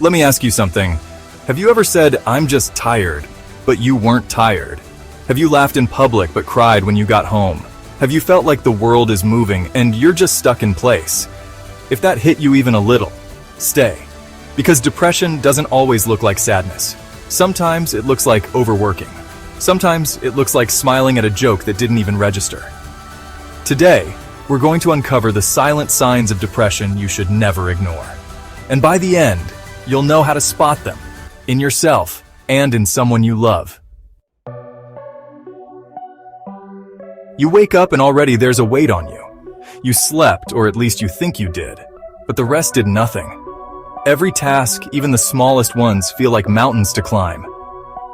Let me ask you something. Have you ever said, "I'm just tired," but you weren't tired? Have you laughed in public but cried when you got home? Have you felt like the world is moving and you're just stuck in place? If that hit you even a little, stay. Because depression doesn't always look like sadness. Sometimes it looks like overworking. Sometimes it looks like smiling at a joke that didn't even register. Today, we're going to uncover the silent signs of depression you should never ignore. And by the end, you'll know how to spot them, in yourself and in someone you love. You wake up and already there's a weight on you. You slept, or at least you think you did, but the rest did nothing. Every task, even the smallest ones, feel like mountains to climb.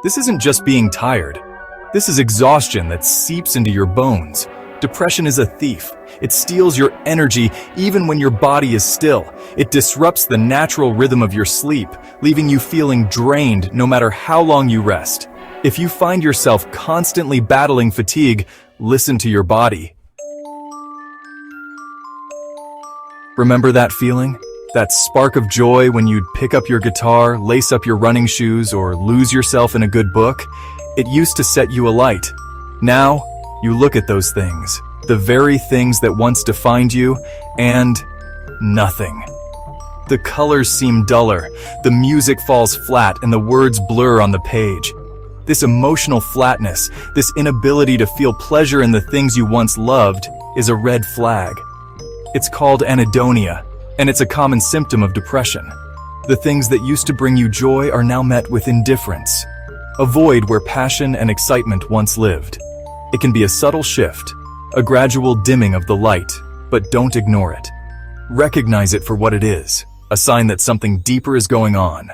This isn't just being tired. This is exhaustion that seeps into your bones. Depression is a thief. It steals your energy even when your body is still. It disrupts the natural rhythm of your sleep, leaving you feeling drained no matter how long you rest. If you find yourself constantly battling fatigue, listen to your body. Remember that feeling? That spark of joy when you'd pick up your guitar, lace up your running shoes, or lose yourself in a good book? It used to set you alight. Now, you look at those things, the very things that once defined you, and nothing. The colors seem duller, the music falls flat, and the words blur on the page. This emotional flatness, this inability to feel pleasure in the things you once loved, is a red flag. It's called anhedonia, and it's a common symptom of depression. The things that used to bring you joy are now met with indifference. A void where passion and excitement once lived. It can be a subtle shift, a gradual dimming of the light, but don't ignore it. Recognize it for what it is, a sign that something deeper is going on.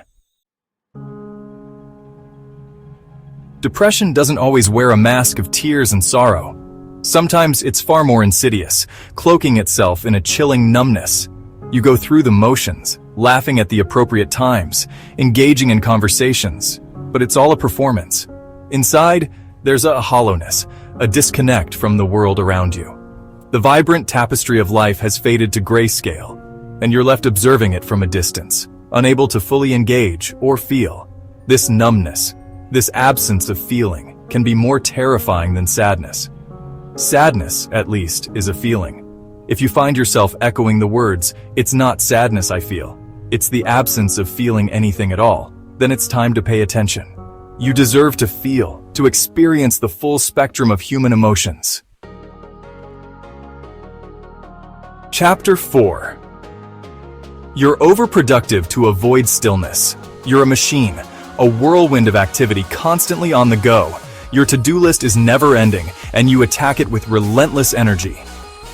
Depression doesn't always wear a mask of tears and sorrow. Sometimes it's far more insidious, cloaking itself in a chilling numbness. You go through the motions, laughing at the appropriate times, engaging in conversations, but it's all a performance. Inside, there's a hollowness, a disconnect from the world around you. The vibrant tapestry of life has faded to grayscale, and you're left observing it from a distance, unable to fully engage or feel. This numbness, this absence of feeling, can be more terrifying than sadness. Sadness, at least, is a feeling. If you find yourself echoing the words, "It's not sadness I feel, it's the absence of feeling anything at all," then it's time to pay attention. You deserve to feel, to experience the full spectrum of human emotions. Chapter 4. You're overproductive to avoid stillness. You're a machine, a whirlwind of activity constantly on the go. Your to-do list is never-ending, and you attack it with relentless energy.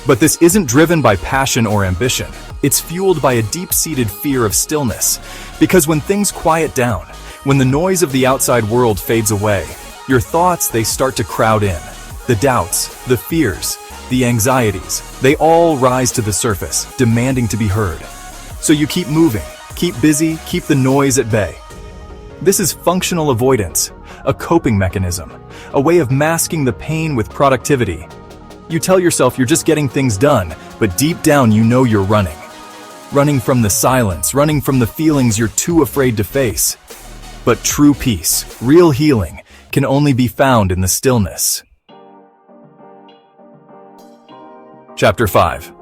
But this isn't driven by passion or ambition. It's fueled by a deep-seated fear of stillness. Because when things quiet down, when the noise of the outside world fades away, your thoughts, they start to crowd in. The doubts, the fears, the anxieties, they all rise to the surface, demanding to be heard. So you keep moving, keep busy, keep the noise at bay. This is functional avoidance, a coping mechanism, a way of masking the pain with productivity. You tell yourself you're just getting things done, but deep down you know you're running. Running from the silence, running from the feelings you're too afraid to face. But true peace, real healing, can only be found in the stillness. Chapter 5.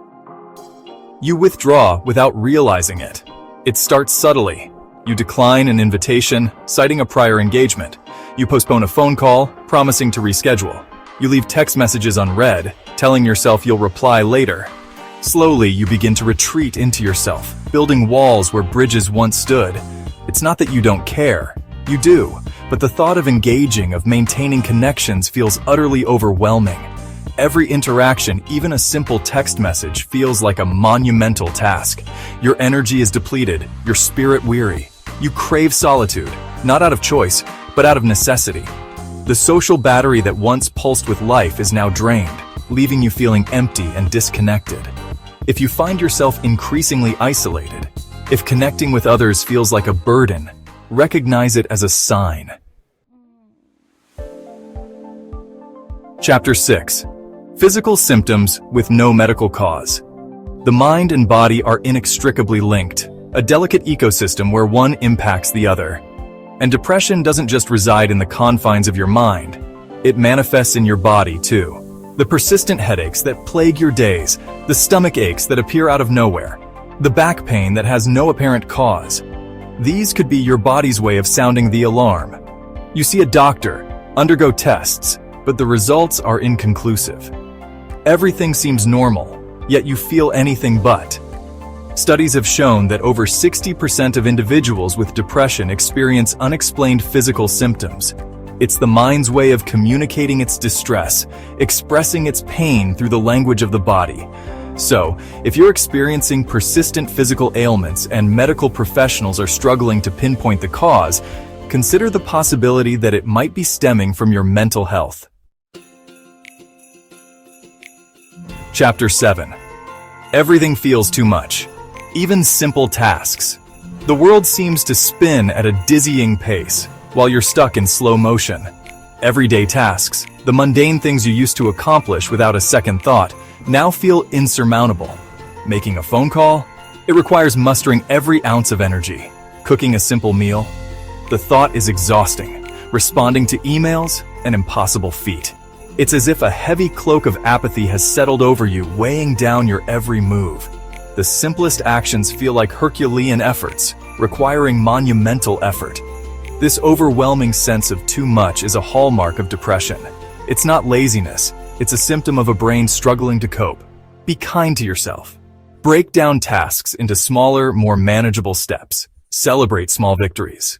You withdraw without realizing it. It starts subtly. You decline an invitation, citing a prior engagement. You postpone a phone call, promising to reschedule. You leave text messages unread, telling yourself you'll reply later. Slowly, you begin to retreat into yourself, building walls where bridges once stood. It's not that you don't care. You do, but the thought of engaging, of maintaining connections feels utterly overwhelming. Every interaction, even a simple text message, feels like a monumental task. Your energy is depleted, your spirit weary. You crave solitude, not out of choice, but out of necessity. The social battery that once pulsed with life is now drained, leaving you feeling empty and disconnected. If you find yourself increasingly isolated, if connecting with others feels like a burden, recognize it as a sign. Chapter 6. Physical symptoms with no medical cause. The mind and body are inextricably linked. a delicate ecosystem where one impacts the other. And depression doesn't just reside in the confines of your mind, it manifests in your body too. The persistent headaches that plague your days, the stomach aches that appear out of nowhere, the back pain that has no apparent cause. These could be your body's way of sounding the alarm. You see a doctor, undergo tests, but the results are inconclusive. Everything seems normal, yet you feel anything but. Studies have shown that over 60% of individuals with depression experience unexplained physical symptoms. It's the mind's way of communicating its distress, expressing its pain through the language of the body. So, if you're experiencing persistent physical ailments and medical professionals are struggling to pinpoint the cause, consider the possibility that it might be stemming from your mental health. Chapter 7. Everything feels too much. Even simple tasks. The world seems to spin at a dizzying pace, while you're stuck in slow motion. Everyday tasks, the mundane things you used to accomplish without a second thought, now feel insurmountable. Making a phone call? It requires mustering every ounce of energy. Cooking a simple meal? The thought is exhausting. Responding to emails? An impossible feat. It's as if a heavy cloak of apathy has settled over you, weighing down your every move. The simplest actions feel like Herculean efforts, requiring monumental effort. This overwhelming sense of too much is a hallmark of depression. It's not laziness, it's a symptom of a brain struggling to cope. Be kind to yourself. Break down tasks into smaller, more manageable steps. Celebrate small victories.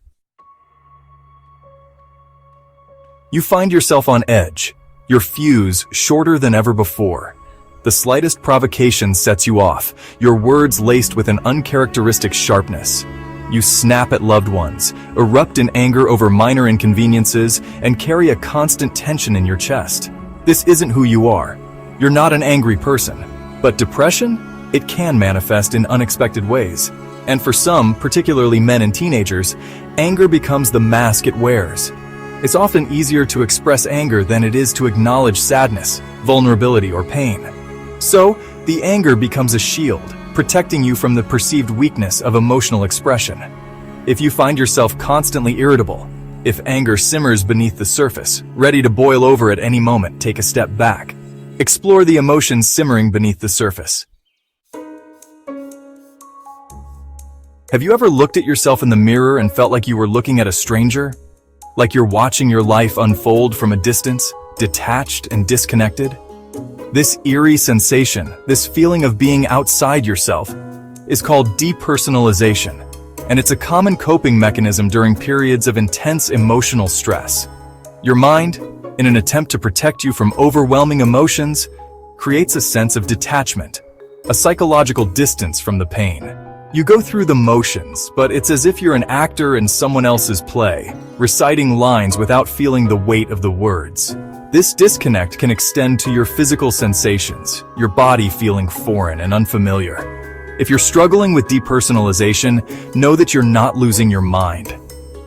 You find yourself on edge, your fuse shorter than ever before. The slightest provocation sets you off, your words laced with an uncharacteristic sharpness. You snap at loved ones, erupt in anger over minor inconveniences, and carry a constant tension in your chest. This isn't who you are. You're not an angry person. But depression? It can manifest in unexpected ways. And for some, particularly men and teenagers, anger becomes the mask it wears. It's often easier to express anger than it is to acknowledge sadness, vulnerability, or pain. So, the anger becomes a shield, protecting you from the perceived weakness of emotional expression. If you find yourself constantly irritable, if anger simmers beneath the surface, ready to boil over at any moment, take a step back. Explore the emotions simmering beneath the surface. Have you ever looked at yourself in the mirror and felt like you were looking at a stranger? Like you're watching your life unfold from a distance, detached and disconnected? This eerie sensation, this feeling of being outside yourself, is called depersonalization, and it's a common coping mechanism during periods of intense emotional stress. Your mind, in an attempt to protect you from overwhelming emotions, creates a sense of detachment, a psychological distance from the pain. You go through the motions, but it's as if you're an actor in someone else's play, reciting lines without feeling the weight of the words. This disconnect can extend to your physical sensations, your body feeling foreign and unfamiliar. If you're struggling with depersonalization, know that you're not losing your mind.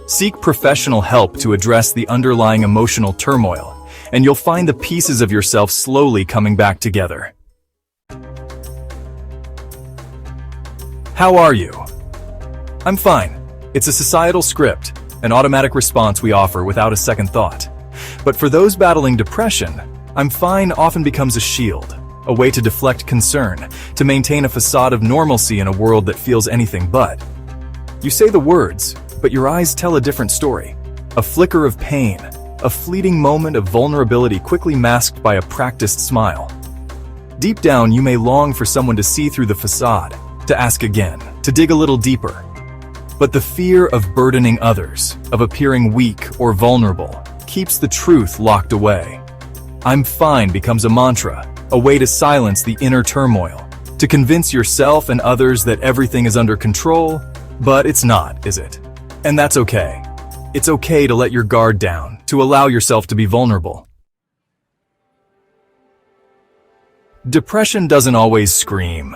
Seek professional help to address the underlying emotional turmoil, and you'll find the pieces of yourself slowly coming back together. How are you? I'm fine. It's a societal script, an automatic response we offer without a second thought. But for those battling depression, I'm fine often becomes a shield, a way to deflect concern, to maintain a facade of normalcy in a world that feels anything but. You say the words, but your eyes tell a different story. A flicker of pain, a fleeting moment of vulnerability quickly masked by a practiced smile. Deep down, you may long for someone to see through the facade, to ask again, to dig a little deeper. But the fear of burdening others, of appearing weak or vulnerable, keeps the truth locked away. I'm fine becomes a mantra, a way to silence the inner turmoil, to convince yourself and others that everything is under control, but it's not, is it? And that's okay. It's okay to let your guard down, to allow yourself to be vulnerable. Depression doesn't always scream.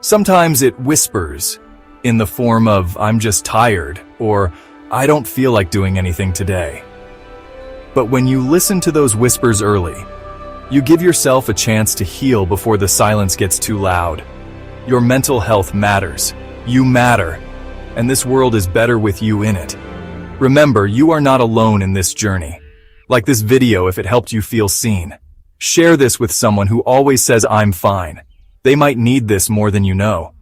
Sometimes it whispers, in the form of, "I'm just tired," or "I don't feel like doing anything today." But when you listen to those whispers early, you give yourself a chance to heal before the silence gets too loud. Your mental health matters, You matter, and this world is better with you in it. Remember, you are not alone in this journey. Like this video if it helped you feel seen. Share this with someone who always says I'm fine. They might need this more than you know.